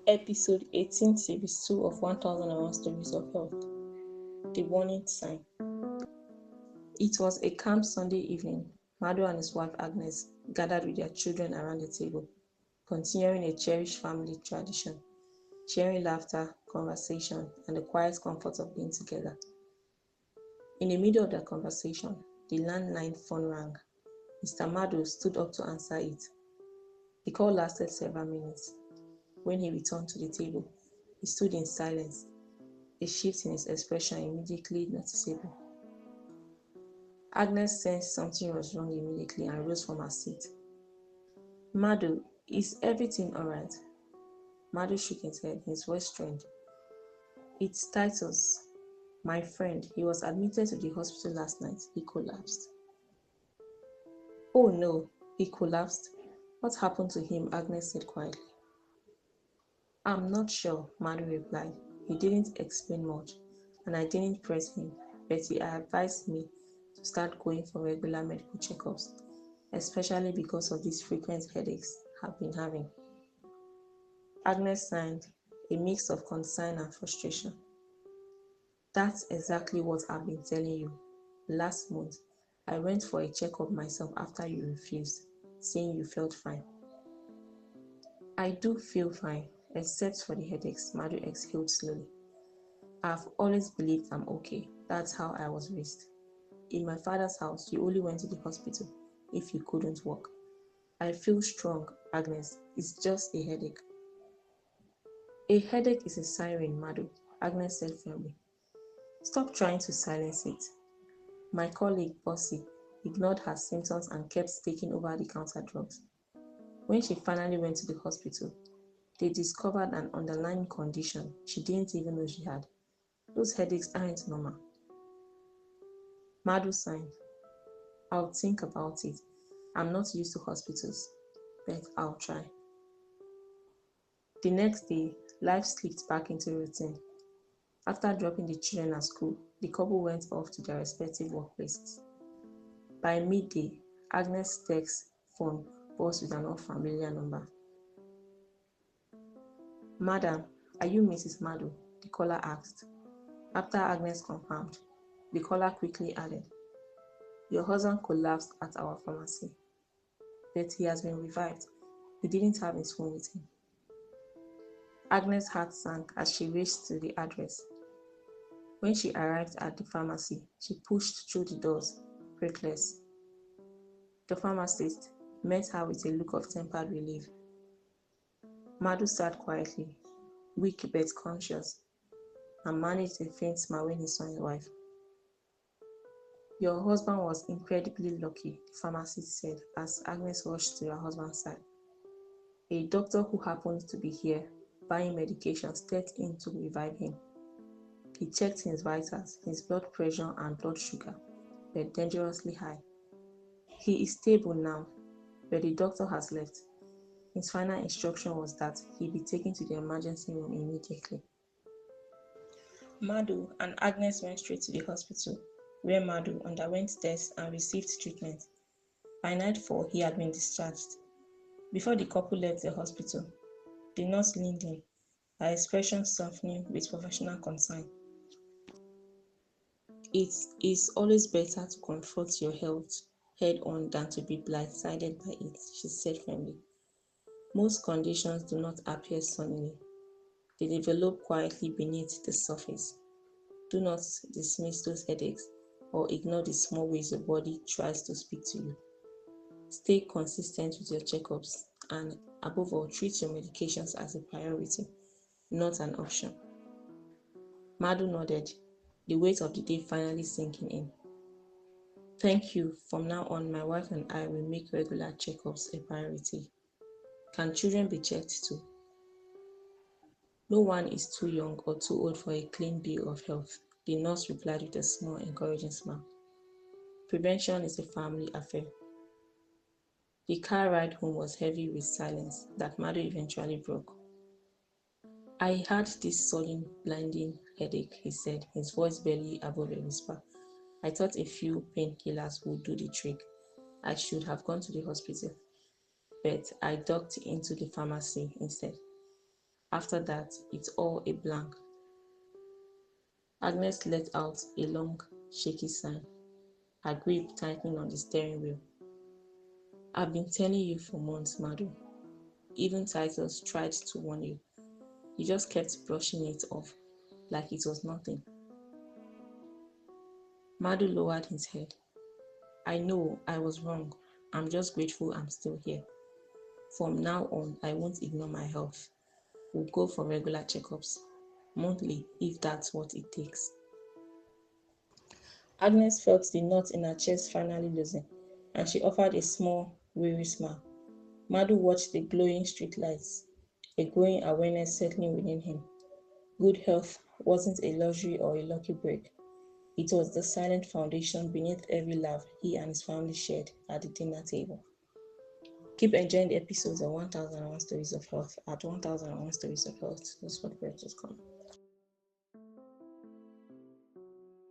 Episode 18, Series 2 of 1001 Stories of Health. The Warning Sign. It was a calm Sunday evening. Madu and his wife Agnes gathered with their children around the table, continuing a cherished family tradition, sharing laughter, conversation, and the quiet comfort of being together. In the middle of their conversation, the landline phone rang. Mr. Madu stood up to answer it. The call lasted several minutes. When he returned to the table, he stood in silence, a shift in his expression immediately noticeable. Agnes sensed something was wrong immediately and rose from her seat. Madu, is everything alright? Madu shook his head, his voice strained. It's Titus, my friend. He was admitted to the hospital last night. He collapsed. Oh no, he collapsed. What happened to him? Agnes said quietly. I'm not sure, Madu replied. He didn't explain much, and I didn't press him, but he advised me to start going for regular medical checkups, especially because of these frequent headaches I've been having. Agnes sighed, a mix of concern and frustration. That's exactly what I've been telling you. Last month, I went for a checkup myself after you refused, saying you felt fine. I do feel fine, except for the headaches, Madu exhaled slowly. I've always believed I'm okay. That's how I was raised. In my father's house, you only went to the hospital if you couldn't walk. I feel strong, Agnes. It's just a headache. A headache is a siren, Madu, Agnes said firmly. Stop trying to silence it. My colleague, Bossy, ignored her symptoms and kept taking over-the-counter drugs. When she finally went to the hospital, they discovered an underlying condition she didn't even know she had. Those headaches aren't normal. Madu sighed. I'll think about it. I'm not used to hospitals, but I'll try. The next day, life slipped back into routine. After dropping the children at school, the couple went off to their respective workplaces. By midday, Agnes' text phone buzzed with an unfamiliar number. Madam, are you Mrs. Madu? The caller asked. After Agnes confirmed, the caller quickly added, Your husband collapsed at our pharmacy, but he has been revived. We didn't have his phone with him. Agnes' heart sank as she raced to the address. When she arrived at the pharmacy, she pushed through the doors, breathless. The pharmacist met her with a look of tempered relief. Madu sat quietly, weak but conscious, and managed a faint smile when he saw his wife. Your husband was incredibly lucky, the pharmacist said as Agnes rushed to her husband's side. A doctor who happened to be here, buying medication, stepped in to revive him. He checked his vitals, his blood pressure and blood sugar were dangerously high. He is stable now, but the doctor has left. His final instruction was that he be taken to the emergency room immediately. Madu and Agnes went straight to the hospital, where Madu underwent tests and received treatment. By nightfall, he had been discharged. Before the couple left the hospital, the nurse leaned in, her expression softening with professional concern. It is always better to confront your health head-on than to be blindsided by it, she said firmly. Most conditions do not appear suddenly. They develop quietly beneath the surface. Do not dismiss those headaches or ignore the small ways your body tries to speak to you. Stay consistent with your checkups and, above all, treat your medications as a priority, not an option. Madu nodded, the weight of the day finally sinking in. Thank you. From now on, my wife and I will make regular checkups a priority. Can children be checked too? No one is too young or too old for a clean bill of health, the nurse replied with a small, encouraging smile. Prevention is a family affair. The car ride home was heavy with silence that Madu eventually broke. I had this sudden, blinding headache, he said, his voice barely above a whisper. I thought a few painkillers would do the trick. I should have gone to the hospital, but I ducked into the pharmacy instead. After that, it's all a blank. Agnes let out a long, shaky sigh, her grip tightening on the steering wheel. I've been telling you for months, Madu. Even Titus tried to warn you. You just kept brushing it off like it was nothing. Madu lowered his head. I know I was wrong. I'm just grateful I'm still here. From now on, I won't ignore my health. We'll go for regular checkups, monthly if that's what it takes. Agnes felt the knot in her chest finally loosen, and she offered a small, weary smile. Madu watched the glowing streetlights, a growing awareness settling within him. Good health wasn't a luxury or a lucky break. It was the silent foundation beneath every laugh he and his family shared at the dinner table. Keep enjoying the episodes of 1001 Stories of Health at 1001 Stories of Health. This is what